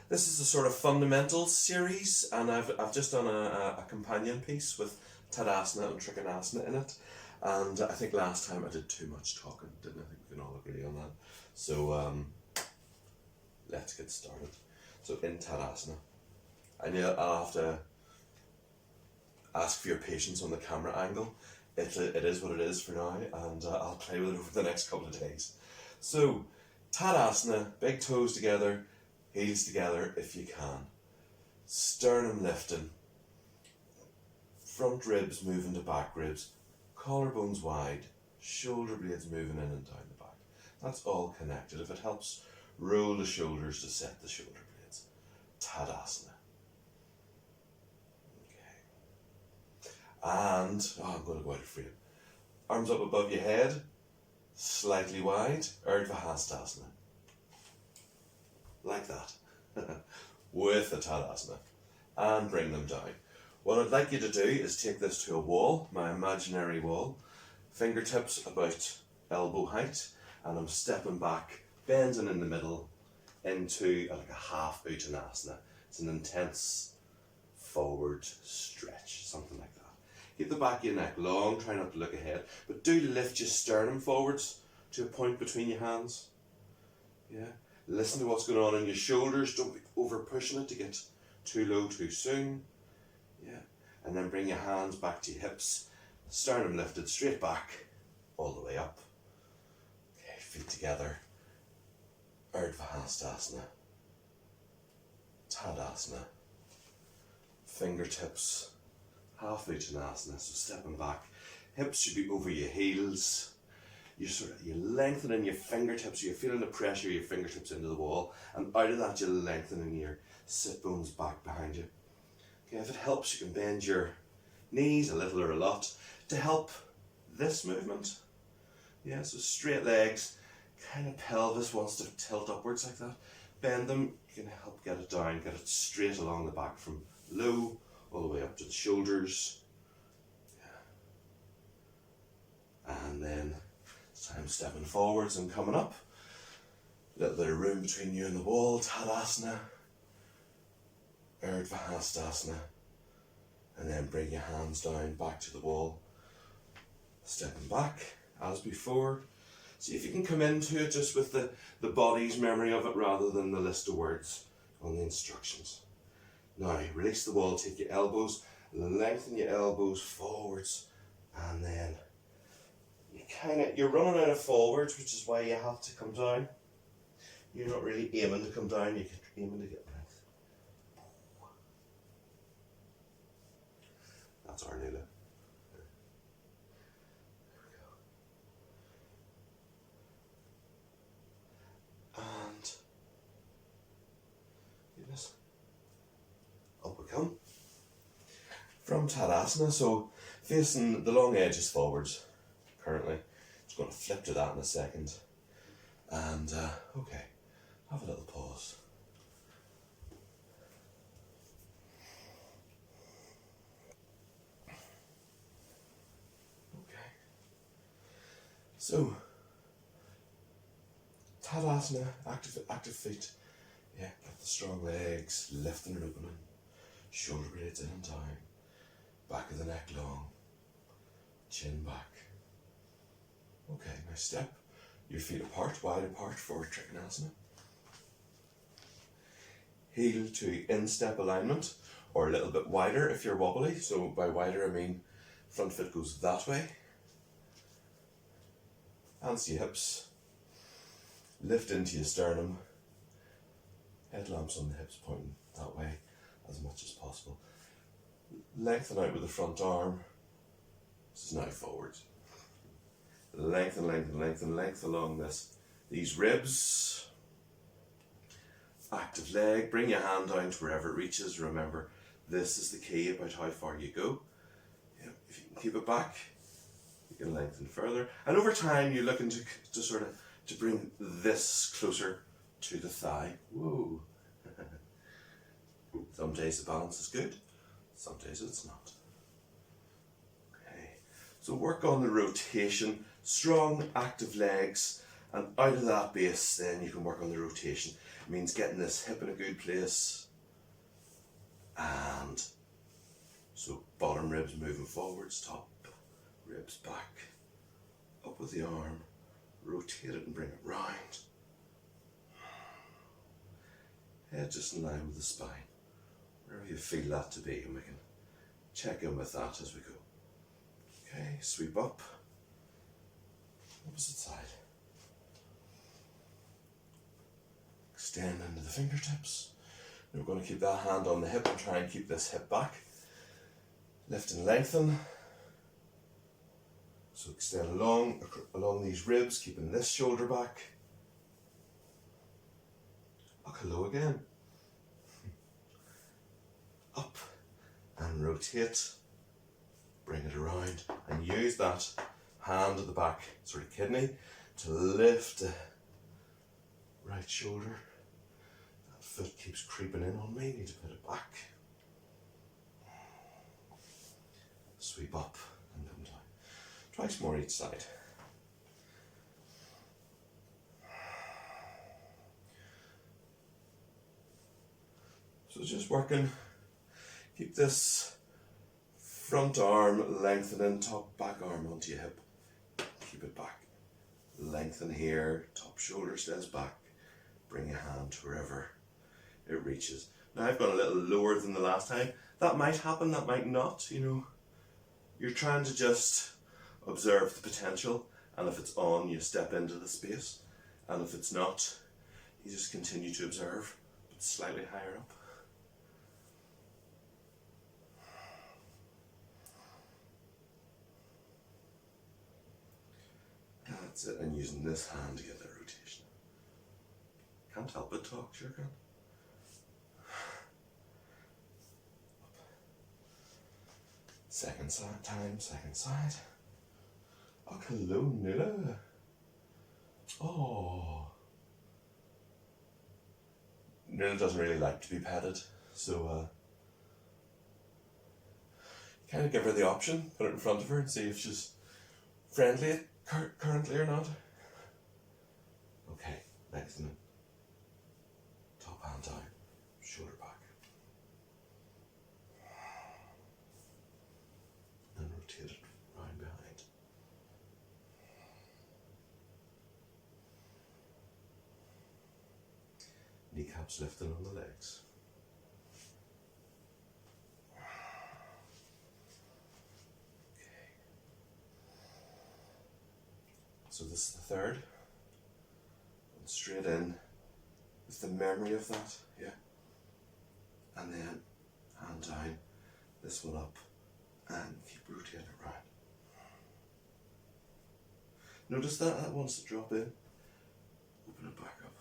This is a sort of fundamentals series, and I've just done a companion piece with Tadasana and Trikonasana in it. And I think last time I did too much talking, didn't I? I think we can all agree on that. So let's get started. So in Tadasana, I know I'll have to ask for your patience on the camera angle. It is what it is for now, and I'll play with it over the next couple of days. So, Tadasana, big toes together, heels together if you can. Sternum lifting, front ribs moving to back ribs, collarbones wide, shoulder blades moving in and down the back. That's all connected. If it helps, roll the shoulders to set the shoulder blades. Tadasana. And, I'm going to go out of frame. Arms up above your head, slightly wide, Urdhva Hastasana. Like that. With the Tadasana. And bring them down. What I'd like you to do is take this to a wall, my imaginary wall. Fingertips about elbow height. And I'm stepping back, bending in the middle, into like a half Uttanasana. It's an intense forward stretch, something like that. Keep the back of your neck long, try not to look ahead, but do lift your sternum forwards to a point between your hands. Yeah. Listen to what's going on in your shoulders, don't be over pushing it to get too low too soon. Yeah. And then bring your hands back to your hips, sternum lifted straight back, all the way up. Okay, feet together. Urdhva Hastasana. Tadasana. Fingertips. Half Uttanasana, so stepping back. Hips should be over your heels. You're lengthening your fingertips, you're feeling the pressure of your fingertips into the wall, and out of that you're lengthening your sit bones back behind you. Okay, if it helps, you can bend your knees a little or a lot to help this movement. Yeah, so straight legs, kind of pelvis wants to tilt upwards like that. Bend them, you can help get it down, get it straight along the back from low all the way up to the shoulders. Yeah. And then it's time stepping forwards and coming up. A little bit of room between you and the wall. Tadasana. Urdhva Hastasana. And then bring your hands down back to the wall. Stepping back as before. See if you can come into it just with the body's memory of it rather than the list of words on the instructions. Now, release the wall, take your elbows, lengthen your elbows forwards, and then you're running out of forwards, which is why you have to come down. You're not really aiming to come down, you're aiming to get length. That's our Nula. There we go. And goodness. Up we come. From Tadasana, so facing the long edges forwards currently. Just going to flip to that in a second. And okay, have a little pause. Okay. So Tadasana, active feet. Yeah, get the strong legs, lifting and opening. Shoulder blades in and down, back of the neck long, chin back. Okay, now step your feet apart, wide apart for Trikonasana. Heel to instep alignment, or a little bit wider if you're wobbly. So by wider I mean front foot goes that way. Hands to your hips, lift into your sternum, head lamps on the hips pointing that way as much as possible. Lengthen out with the front arm. This is now forwards. Lengthen, lengthen, lengthen, length along these ribs. Active leg. Bring your hand down to wherever it reaches. Remember, this is the key about how far you go. Yeah, if you can keep it back, you can lengthen further. And over time, you're looking to bring this closer to the thigh. Whoa. Some days the balance is good, some days it's not. Okay, so work on the rotation, strong active legs, And out of that base, then you can work on the rotation. It means getting this hip in a good place. And so bottom ribs moving forwards, top ribs back, up with the arm, rotate it and bring it round. Head just in line with the spine, wherever you feel that to be, and we can check in with that as we go. Okay, sweep up, opposite side. Extend into the fingertips. We're going to keep that hand on the hip and try and keep this hip back. Lift and lengthen. So extend along these ribs, keeping this shoulder back. Up low again. Up and rotate. Bring it around and use that hand at the back, sort of kidney, to lift the right shoulder. That foot keeps creeping in on me, need to put it back. Sweep up and come down. Twice more each side. So just working, keep this front arm lengthening, top back arm onto your hip. Keep it back. Lengthen here, top shoulder stays back. Bring your hand to wherever it reaches. Now I've gone a little lower than the last time. That might happen, that might not, you know. You're trying to just observe the potential, and if it's on, you step into the space, and if it's not, you just continue to observe, but slightly higher up. That's it, and using this hand to get the rotation. Can't help but talk, sure can. Second side time, second side. Oh, hello, Nilla. Oh. Nilla doesn't really like to be petted, so kind of give her the option, put it in front of her and see if she's friendly currently or not. Okay, lengthening. Top hand down, shoulder back. And rotate it round behind. Kneecaps lifting on the legs. So this is the third. And straight in with the memory of that, yeah. And then hand down, this one up, and keep rotating it around. Notice that wants to drop in, open it back up.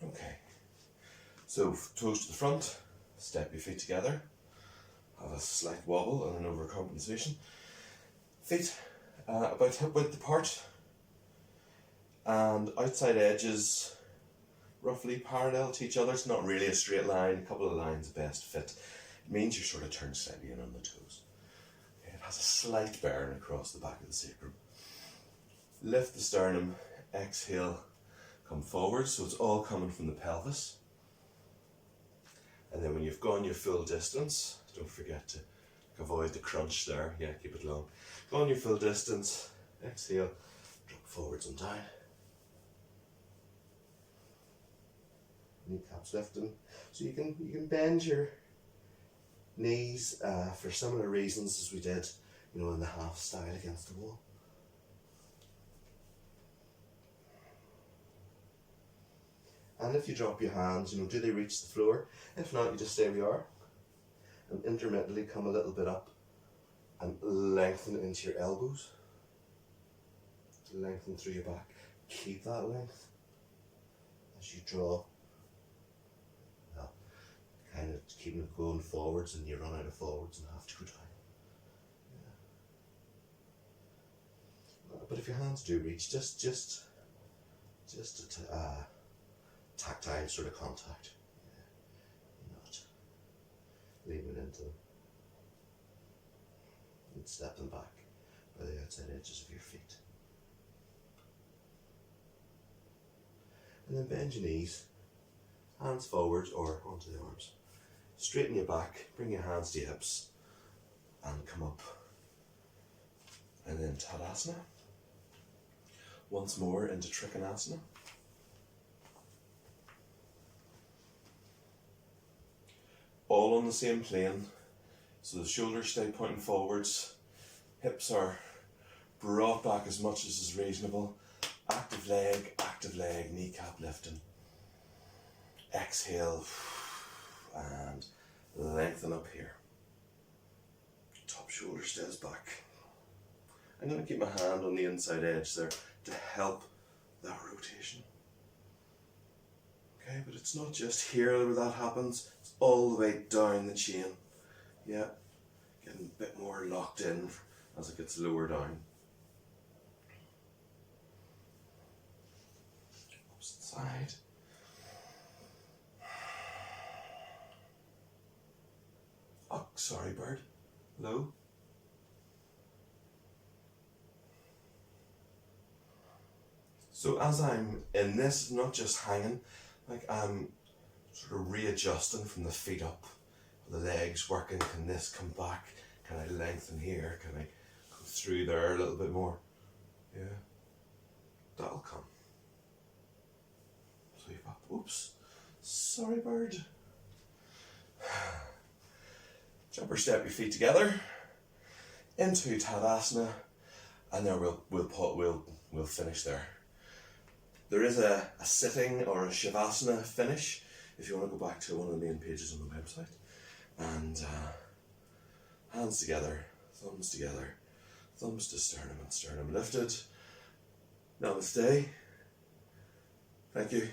Okay, so toes to the front. Step your feet together, have a slight wobble and an overcompensation. Feet about hip width apart and outside edges roughly parallel to each other. It's not really a straight line, a couple of lines best fit. It means you're sort of turned slightly in on the toes. Okay, it has a slight burn across the back of the sacrum. Lift the sternum, exhale, come forward, so it's all coming from the pelvis. And then when you've gone your full distance, don't forget to avoid the crunch there, yeah, keep it long. Gone your full distance, exhale, drop forwards and down. Kneecaps lifting. So you can bend your knees for similar reasons as we did, you know, in the half style against the wall. And if you drop your hands, you know, do they reach the floor? If not, you just stay where you are. And intermittently come a little bit up and lengthen into your elbows. Lengthen through your back. Keep that length as you draw. Well, kind of keeping it going forwards, and you run out of forwards and have to go down. Yeah. But if your hands do reach, just tactile sort of contact. Yeah. leaning into them. And step them back by the outside edges of your feet. And then bend your knees, hands forward or onto the arms. Straighten your back, bring your hands to your hips, and come up. And then Tadasana. Once more into Trikonasana. All on the same plane, so the shoulders stay pointing forwards, hips are brought back as much as is reasonable. Active leg, kneecap lifting. Exhale, and lengthen up here. Top shoulder stays back. I'm going to keep my hand on the inside edge there to help that rotation. Okay, but it's not just here where that happens, it's all the way down the chain. Yeah, getting a bit more locked in as it gets lower down. Opposite side. Oh, sorry bird. Low. So as I'm in this, not just hanging, like I'm sort of readjusting from the feet up, the legs working. Can this come back? Can I lengthen here? Can I go through there a little bit more? Yeah, that'll come. Sweep up. Oops, sorry bird. Jump or step your feet together into Tadasana, and then we'll finish there. There is a sitting or a Shavasana finish if you want to go back to one of the main pages on the website. And hands together, thumbs to sternum and sternum lifted. Namaste. Thank you.